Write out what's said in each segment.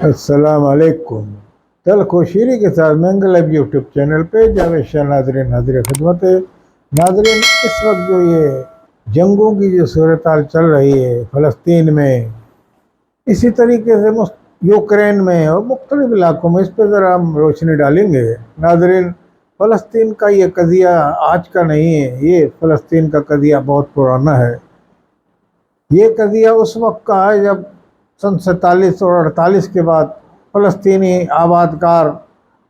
السلام علیکم۔ تلخ و شیریں کے ساتھ منگل اب یوٹیوب چینل پہ جاوید شاہ ناظرین حاضر خدمت ہے۔ ناظرین، اس وقت جو یہ جنگوں کی جو صورتحال چل رہی ہے فلسطین میں، اسی طریقے سے یوکرین میں اور مختلف علاقوں میں، اس پہ ذرا ہم روشنی ڈالیں گے۔ ناظرین، فلسطین کا یہ قضیہ آج کا نہیں ہے، یہ فلسطین کا قضیہ بہت پرانا ہے۔ یہ قضیہ اس وقت کا ہے جب سن 47 اور 48 کے بعد فلسطینی آباد کار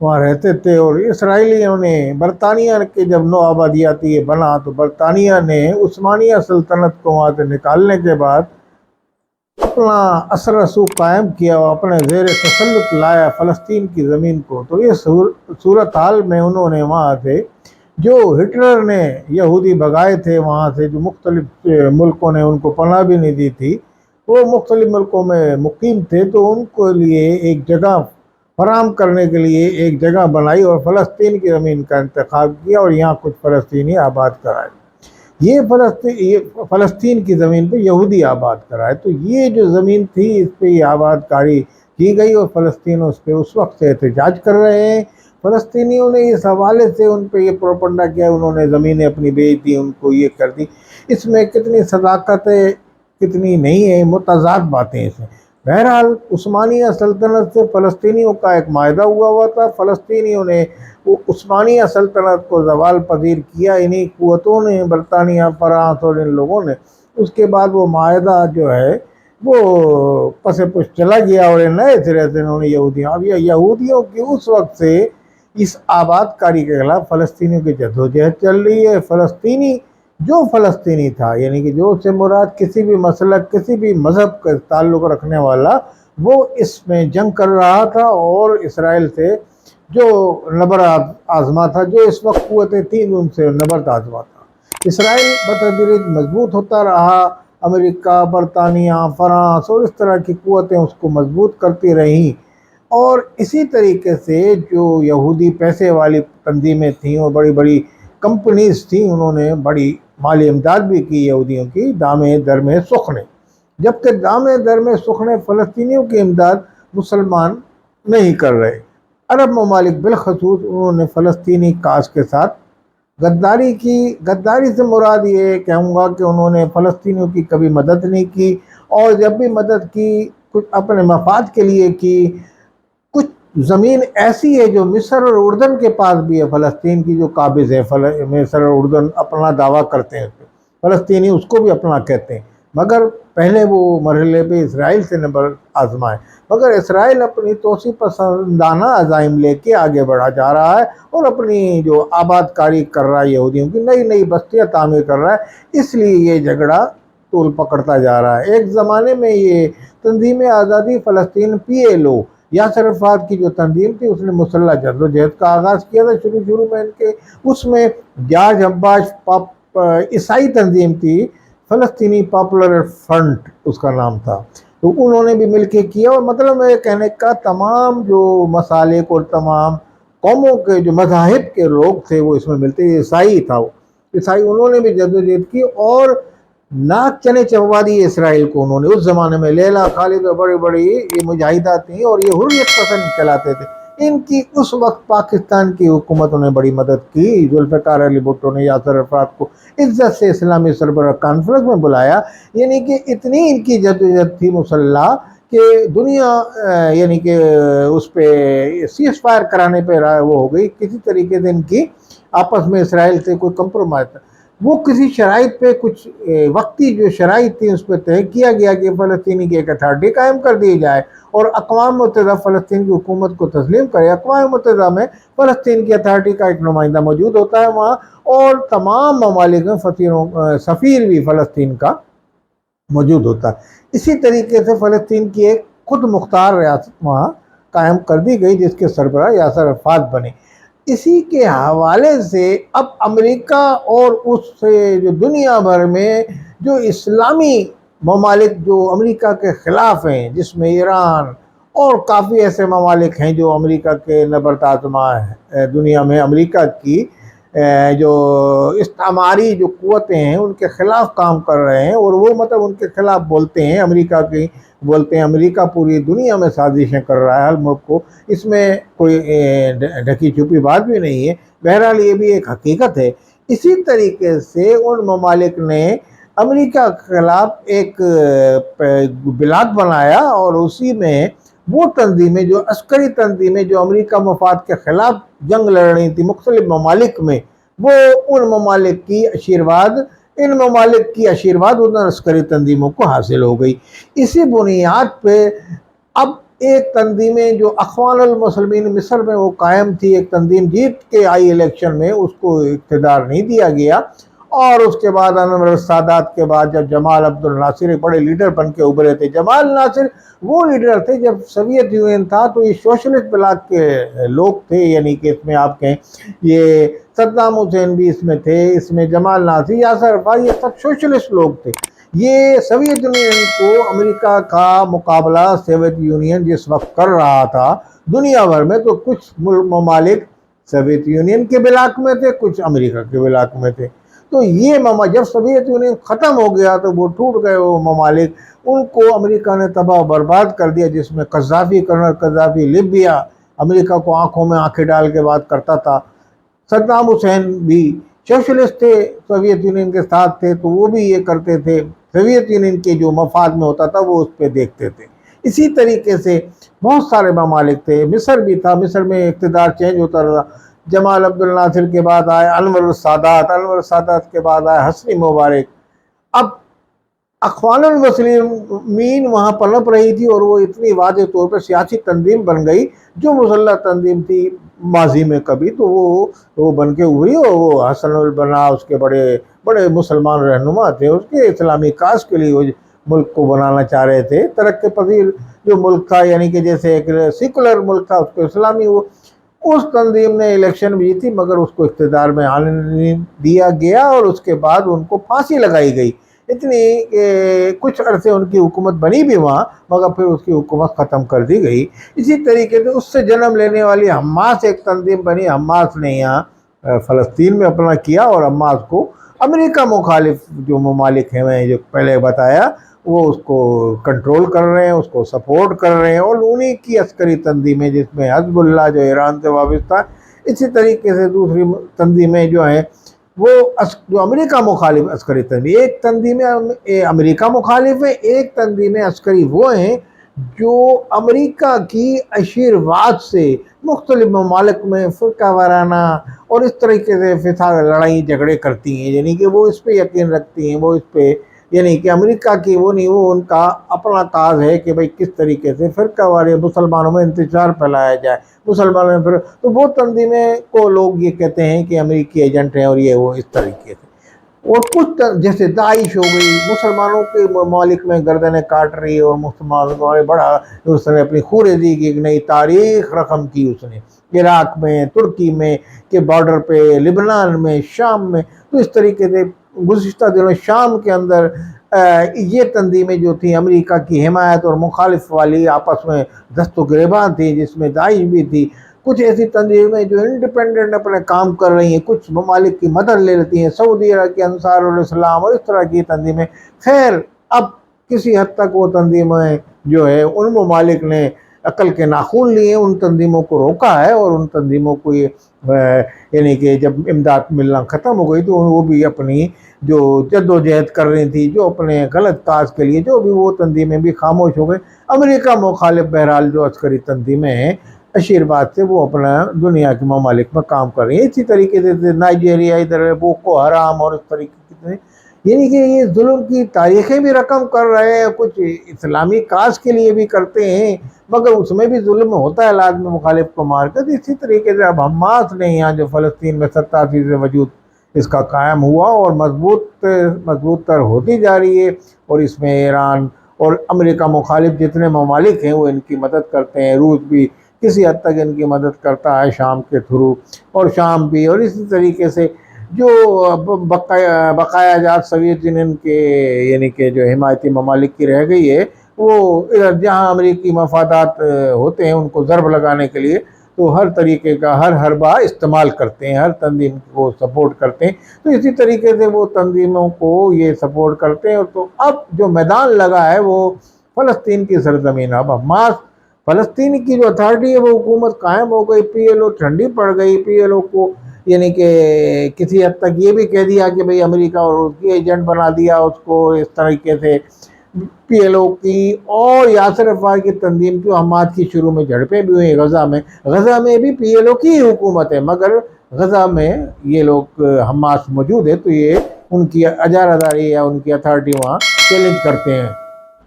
وہاں رہتے تھے، اور اسرائیلیوں نے برطانیہ کے جب نو آبادیاتی یہ بنا تو برطانیہ نے عثمانیہ سلطنت کو وہاں سے نکالنے کے بعد اپنا اثر رسوخ قائم کیا اور اپنے زیر تسلط لایا فلسطین کی زمین کو۔ تو یہ صورتحال میں انہوں نے وہاں سے جو ہٹلر نے یہودی بھگائے تھے وہاں سے، جو مختلف ملکوں نے ان کو پناہ بھی نہیں دی تھی، وہ مختلف ملکوں میں مقیم تھے، تو ان کے لیے ایک جگہ فراہم کرنے کے لیے ایک جگہ بنائی اور فلسطین کی زمین کا انتخاب کیا اور یہاں کچھ فلسطینی آباد کرائے۔ یہ فلسطین کی زمین پہ یہودی آباد کرائے، تو یہ جو زمین تھی اس پہ یہ آباد کاری کی گئی اور فلسطین اس پہ اس وقت سے احتجاج کر رہے ہیں۔ فلسطینیوں نے اس حوالے سے ان پہ یہ پروپنڈا کیا، انہوں نے زمینیں اپنی بیچ دی، ان کو یہ کر دی۔ اس میں کتنی صداقت ہے کتنی نہیں ہے، متضاد باتیں اس میں۔ بہرحال عثمانیہ سلطنت سے فلسطینیوں کا ایک معاہدہ ہوا تھا، فلسطینیوں نے وہ عثمانیہ سلطنت کو زوال پذیر کیا، انہی قوتوں نے، برطانیہ، فرانس اور ان لوگوں نے۔ اس کے بعد وہ معاہدہ جو ہے وہ پس پش چلا گیا اور نئے سرے سے انہوں نے یہودیوں کی اس وقت سے اس آباد کاری کے خلاف فلسطینیوں کی جدوجہد چل رہی ہے۔ فلسطینی تھا، یعنی کہ جو سے مراد کسی بھی مسلک، کسی بھی مذہب کا تعلق رکھنے والا، وہ اس میں جنگ کر رہا تھا اور اسرائیل سے جو نبرد آزما تھا، جو اس وقت قوتیں تھیں ان سے نبرد آزما تھا۔ اسرائیل بتدریج مضبوط ہوتا رہا، امریکہ، برطانیہ، فرانس اور اس طرح کی قوتیں اس کو مضبوط کرتی رہیں، اور اسی طریقے سے جو یہودی پیسے والی تنظیمیں تھیں اور بڑی بڑی کمپنیز تھیں، انہوں نے بڑی مالی امداد بھی کی یہودیوں کی دامے درمے سخنے، جبکہ دامے درمے سخنے فلسطینیوں کی امداد مسلمان نہیں کر رہے۔ عرب ممالک بالخصوص انہوں نے فلسطینی کاز کے ساتھ غداری کی۔ غداری سے مراد یہ کہوں گا کہ انہوں نے فلسطینیوں کی کبھی مدد نہیں کی، اور جب بھی مدد کی کچھ اپنے مفاد کے لیے کی۔ کچھ زمین ایسی ہے جو مصر اور اردن کے پاس بھی ہے فلسطین کی، جو قابض ہے، مصر اور اردن اپنا دعویٰ کرتے ہیں، فلسطینی اس کو بھی اپنا کہتے ہیں، مگر پہلے وہ مرحلے پہ اسرائیل سے نبرد آزمائے، مگر اسرائیل اپنی توسیع پسندانہ عزائم لے کے آگے بڑھا جا رہا ہے اور اپنی جو آباد کاری کر رہا ہے، یہودیوں کی نئی نئی بستیاں تعمیر کر رہا ہے، اس لیے یہ جھگڑا طول پکڑتا جا رہا ہے۔ ایک زمانے میں یہ تنظیم آزادی فلسطین PLO، یاسر عرفات کی جو تنظیم تھی، اس نے مسلح جدوجہد کا آغاز کیا تھا شروع میں ان کے، اس میں جارج حباش عیسائی تنظیم تھی، فلسطینی پاپولر فرنٹ اس کا نام تھا، تو انہوں نے بھی مل کے کیا۔ اور مطلب میرے کہنے کا تمام جو مسالک اور تمام قوموں کے جو مذاہب کے لوگ تھے وہ اس میں ملتے، عیسائی تھا، وہ عیسائی، انہوں نے بھی جدوجہد کی، اور ناک چنے چبوا دی اسرائیل کو انہوں نے۔ اس زمانے میں لیلا خالد اور بڑی بڑی یہ مجاہدہ تھیں اور یہ حریت پسند چلاتے تھے، ان کی اس وقت پاکستان کی حکومتوں نے بڑی مدد کی۔ ذوالفقار علی بھٹو نے یاسر عرفات کو عزت سے اسلامی سربراہ کانفرنس میں بلایا، یعنی کہ اتنی ان کی جدوجہد تھی مسلح کہ دنیا یعنی کہ اس پہ سیز فائر کرانے پہ وہ ہو گئی، کسی طریقے سے ان کی آپس میں اسرائیل سے کوئی کمپرومائز تھا، وہ کسی شرائط پہ کچھ وقتی جو شرائط تھی اس پہ طے کیا گیا کہ فلسطینی کی ایک اتھارٹی قائم کر دی جائے اور اقوام متحدہ فلسطین کی حکومت کو تسلیم کرے۔ اقوام متحدہ میں فلسطین کی اتھارٹی کا ایک نمائندہ موجود ہوتا ہے وہاں، اور تمام ممالک میں سفیر بھی فلسطین کا موجود ہوتا ہے۔ اسی طریقے سے فلسطین کی ایک خود مختار ریاست وہاں قائم کر دی گئی، جس کے سربراہ یاسر عرفات بنے۔ اسی کے حوالے سے اب امریکہ اور اس سے جو دنیا بھر میں جو اسلامی ممالک جو امریکہ کے خلاف ہیں، جس میں ایران اور کافی ایسے ممالک ہیں جو امریکہ کے نبرد آزما ہے دنیا میں امریکہ کی جو استعماری جو قوتیں ہیں ان کے خلاف کام کر رہے ہیں، اور وہ مطلب ان کے خلاف بولتے ہیں، امریکہ کی بولتے ہیں امریکہ پوری دنیا میں سازشیں کر رہا ہے ہر ملک کو، اس میں کوئی ڈھکی چھپی بات بھی نہیں ہے، بہرحال یہ بھی ایک حقیقت ہے۔ اسی طریقے سے ان ممالک نے امریکہ کے خلاف ایک بلاک بنایا، اور اسی میں وہ تنظیمیں جو عسکری تنظیمیں جو امریکہ مفاد کے خلاف جنگ لڑ رہی تھی مختلف ممالک میں، وہ ان ممالک کی آشیرواد ان عسکری تنظیموں کو حاصل ہو گئی۔ اسی بنیاد پہ اب ایک تنظیمیں جو اخوان المسلمین مصر میں وہ قائم تھی، ایک تنظیم جیت کے آئی الیکشن میں، اس کو اقتدار نہیں دیا گیا، اور اس کے بعد انور السادات کے بعد جب جمال عبد الناصر ایک بڑے لیڈر بن کے ابھرے تھے، جمال ناصر وہ لیڈر تھے جب سوویت یونین تھا تو یہ سوشلسٹ بلاک کے لوگ تھے، یعنی کہ اس میں آپ کہیں یہ صدام حسین بھی اس میں تھے، اس میں جمال ناصر، یاسر عرفات، یہ سب سوشلسٹ لوگ تھے۔ یہ سوویت یونین کو امریکہ کا مقابلہ سوویت یونین جس وقت کر رہا تھا دنیا بھر میں، تو کچھ ممالک سوویت یونین کے بلاک میں تھے، کچھ امریکہ کے بلاک میں تھے۔ تو یہ جب سوویت یونین ختم ہو گیا تو وہ ٹوٹ گئے وہ ممالک، ان کو امریکہ نے تباہ برباد کر دیا، جس میں کرنل قذافی لیبیا امریکہ کو آنکھوں میں آنکھیں ڈال کے بات کرتا تھا۔ صدام حسین بھی سوشلسٹ تھے، سوویت یونین کے ساتھ تھے، تو وہ بھی یہ کرتے تھے، سوویت یونین کے جو مفاد میں ہوتا تھا وہ اس پہ دیکھتے تھے۔ اسی طریقے سے بہت سارے ممالک تھے، مصر بھی تھا، مصر میں اقتدار چینج ہوتا رہا، جمال عبد الناصر کے بعد آئے انور السادات کے بعد آئے حسنی مبارک۔ اب اخوان المسلمین وہاں پنپ رہی تھی، اور وہ اتنی واضح طور پہ سیاسی تنظیم بن گئی جو مسلح تنظیم تھی ماضی میں کبھی، تو وہ بن کے ہوئی، اور وہ حسن البنا اس کے بڑے بڑے مسلمان رہنما تھے، اس کے اسلامی کاز کے لیے وہ ملک کو بنانا چاہ رہے تھے، ترقی پذیر جو ملک تھا، یعنی کہ جیسے ایک سیکولر ملک تھا اس کو اسلامی، وہ اس تنظیم نے الیکشن بھی جیتی، مگر اس کو اقتدار میں آنے نہیں دیا گیا، اور اس کے بعد ان کو پھانسی لگائی گئی۔ اتنی کچھ عرصے ان کی حکومت بنی بھی وہاں، مگر پھر اس کی حکومت ختم کر دی گئی۔ اسی طریقے سے اس سے جنم لینے والی حماس ایک تنظیم بنی، حماس نے یہاں فلسطین میں اپنا کیا، اور حماس کو امریکہ مخالف جو ممالک ہیں میں جو پہلے بتایا وہ اس کو کنٹرول کر رہے ہیں، اس کو سپورٹ کر رہے ہیں، اور انہی کی عسکری تنظیمیں جس میں حزب اللہ جو ایران سے وابستہ ہے، اسی طریقے سے دوسری تنظیمیں جو ہیں وہ جو امریکہ مخالف عسکری تنظیم، ایک تنظیم امریکہ مخالف ہے، ایک تنظیم عسکری وہ ہیں جو امریکہ کی آشیرواد سے مختلف ممالک میں فرقہ وارانہ اور اس طریقے سے فساد لڑائی جھگڑے کرتی ہیں، یعنی کہ وہ اس پہ یقین رکھتی ہیں، وہ اس پہ یعنی کہ امریکہ کی وہ نہیں، وہ ان کا اپنا کاز ہے کہ بھئی کس طریقے سے فرقہ واری مسلمانوں میں انتشار پھیلایا جائے، مسلمانوں میں تو وہ تنظیمیں کو لوگ یہ کہتے ہیں کہ امریکی ایجنٹ ہیں، اور یہ وہ اس طریقے سے۔ اور کچھ جیسے داعش ہو گئی، مسلمانوں کے ممالک میں گردنیں کاٹ رہی ہے، اور مسلمانوں کو بڑا اس نے اپنی خوریزی کی ایک نئی تاریخ رقم کی، اس نے عراق میں، ترکی میں کے بارڈر پہ، لبنان میں، شام میں، تو اس طریقے سے گزشتہ دنوں شام کے اندر یہ تنظیمیں جو تھیں امریکہ کی حمایت اور مخالف والی آپس میں دست و گریباں تھیں، جس میں داعش بھی تھی، کچھ ایسی تنظیمیں جو انڈیپینڈنٹ اپنے کام کر رہی ہیں، کچھ ممالک کی مدد لے لیتی ہیں، سعودی عرب کے انصار الاسلام اور اس طرح کی تنظیمیں۔ خیر اب کسی حد تک وہ تنظیمیں جو ہے ان ممالک نے عقل کے ناخن لیے، ان تنظیموں کو روکا ہے، اور ان تنظیموں کو یعنی کہ جب امداد ملنا ختم ہو گئی تو وہ بھی اپنی جو جد و جہد کر رہی تھی، جو اپنے غلط کاز کے لیے، جو بھی وہ تنظیمیں بھی خاموش ہو گئی۔ امریکہ مخالف بہرحال جو عسکری تنظیمیں ہیں آشیرواد سے، وہ اپنا دنیا کے ممالک میں کام کر رہی ہیں۔ اسی طریقے سے نائجیریا ادھر ہے، بوکو حرام اور اس طریقے سے، یعنی کہ یہ ظلم کی تاریخیں بھی رقم کر رہے ہیں، کچھ اسلامی کاز کے لیے بھی کرتے ہیں، مگر اس میں بھی ظلم ہوتا ہے لازمی مخالف کو مار کر۔ اسی طریقے سے اب حماس نے یہاں جو فلسطین میں 87 سے وجود اس کا قائم ہوا، اور مضبوط تر ہوتی جا رہی ہے، اور اس میں ایران اور امریکہ مخالف جتنے ممالک ہیں وہ ان کی مدد کرتے ہیں، روس بھی کسی حد تک ان کی مدد کرتا ہے شام کے تھرو، اور شام بھی، اور اسی طریقے سے جو بقایا جات سوویت یونین کے یعنی کہ جو حمایتی ممالک کی رہ گئی ہے، وہ ادھر جہاں امریکی مفادات ہوتے ہیں ان کو ضرب لگانے کے لیے تو ہر طریقے کا ہر حربہ استعمال کرتے ہیں، ہر تنظیم کو سپورٹ کرتے ہیں، تو اسی طریقے سے وہ تنظیموں کو یہ سپورٹ کرتے ہیں۔ تو اب جو میدان لگا ہے وہ فلسطین کی سرزمین، اب حماس فلسطین کی جو اتھارٹی ہے وہ حکومت قائم ہو گئی، پی ایل او ٹھنڈی پڑ گئی، پی ایل او کو یعنی کہ کسی حد تک یہ بھی کہہ دیا کہ بھئی امریکہ اور اس کی ایجنٹ بنا دیا اس کو، اس طریقے سے پی ایل او کی اور یاسر عرفات کی تنظیم کی حماس کی شروع میں جھڑپیں بھی ہوئی غزہ میں بھی پی ایل او کی حکومت ہے، مگر غزہ میں یہ لوگ حماس موجود ہے تو یہ ان کی اجاراداری یا ان کی اتھارٹی وہاں چیلنج کرتے ہیں۔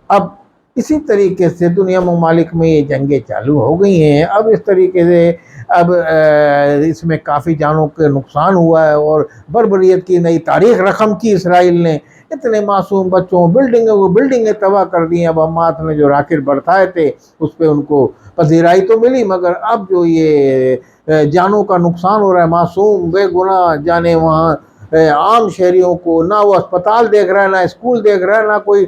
اب اسی طریقے سے دنیا ممالک میں یہ جنگیں چالو ہو گئی ہیں، اب اس طریقے سے اب اس میں کافی جانوں کے نقصان ہوا ہے اور بربریت کی نئی تاریخ رقم کی اسرائیل نے، اتنے معصوم بچوں بلڈنگیں تباہ کر دی ہیں۔ اب حماس نے جو راکٹ برسائے تھے اس پہ ان کو پذیرائی تو ملی، مگر اب جو یہ جانوں کا نقصان ہو رہا ہے، معصوم بے گناہ جانے وہاں عام شہریوں کو، نہ وہ اسپتال دیکھ رہا ہے، نہ اسکول دیکھ رہا ہے، نہ کوئی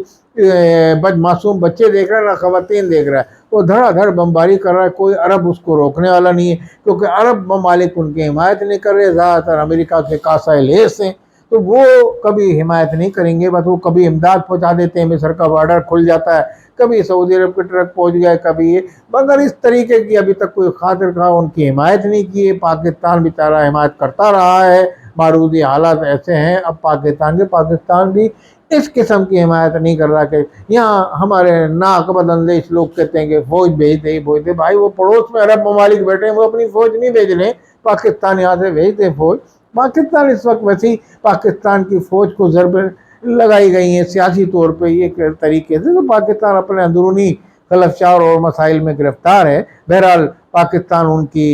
معصوم بچے دیکھ رہا ہے، نہ خواتین دیکھ رہا ہے، وہ دھڑا دھڑ بمباری کر رہا ہے، کوئی عرب اس کو روکنے والا نہیں ہے، کیونکہ عرب ممالک ان کی حمایت نہیں کر رہے، زیادہ تر امریکہ کے کاسہ لیس ہیں، تو وہ کبھی حمایت نہیں کریں گے، بس وہ کبھی امداد پہنچا دیتے ہیں، مصر کا بارڈر کھل جاتا ہے، کبھی سعودی عرب کے ٹرک پہنچ گئے، کبھی یہ، مگر اس طریقے کی ابھی تک کوئی خاطر خواہ ان کی حمایت نہیں کی ہے۔ پاکستان بیچارہ حمایت کرتا رہا ہے، معروضی حالات ایسے ہیں، اب پاکستان بھی اس قسم کی حمایت نہیں کر رہا کہ یہاں ہمارے ناقابل اندیش لوگ کہتے ہیں کہ فوج بھیج دے، بھائی وہ پڑوس میں عرب ممالک بیٹھے ہیں، وہ اپنی فوج نہیں بھیج رہے، پاکستان یہاں سے بھیج دیں فوج۔ پاکستان اس وقت ویسے ہی پاکستان کی فوج کو ضربیں لگائی گئی ہیں سیاسی طور پہ یہ طریقے سے، تو پاکستان اپنے اندرونی خلفشار اور مسائل میں گرفتار ہے۔ بہرحال پاکستان ان کی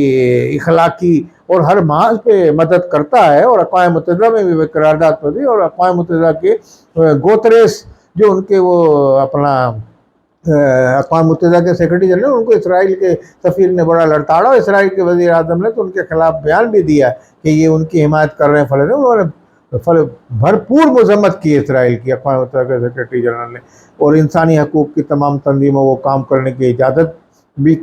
اخلاقی اور ہر محاذ پہ مدد کرتا ہے، اور اقوام متحدہ میں بھی وہ قرارداد پر دی، اور اقوام متحدہ کے گوتریس جو ان کے وہ اپنا اقوام متحدہ کے سیکرٹری جنرل، ان کو اسرائیل کے سفیر نے بڑا لڑتاڑا، اسرائیل کے وزیر اعظم نے تو ان کے خلاف بیان بھی دیا کہ یہ ان کی حمایت کر رہے ہیں فلسطین، انہوں نے بھرپور مذمت کی اسرائیل کی اقوام متحدہ کے سیکرٹری جنرل نے، اور انسانی حقوق کی تمام تنظیموں کو کام کرنے کی اجازت بھی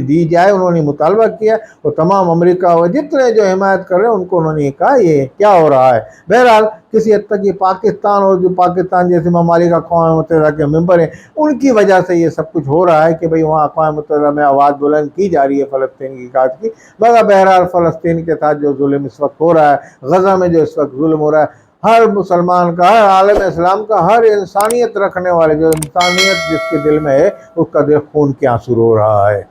دی جائے انہوں نے مطالبہ کیا، اور تمام امریکہ اور جتنے جو حمایت کر رہے ہیں ان کو انہوں نے کہا یہ کیا ہو رہا ہے۔ بہرحال کسی حد تک یہ پاکستان اور جو پاکستان جیسے ممالک اقوام متحدہ کے ممبر ہیں ان کی وجہ سے یہ سب کچھ ہو رہا ہے کہ بھئی وہاں اقوام متحدہ میں آواز بلند کی جا رہی ہے فلسطین کی کاج کی، مگر بہرحال فلسطین کے ساتھ جو ظلم اس وقت ہو رہا ہے، غزہ میں جو اس وقت ظلم ہو رہا ہے، ہر مسلمان کا، ہر عالم اسلام کا، ہر انسانیت رکھنے والے جو انسانیت جس کے دل میں ہے اس کا دل خون کے آنسو رو رہا ہے۔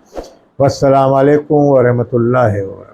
والسلام علیکم ورحمۃ اللہ وبرکاتہ۔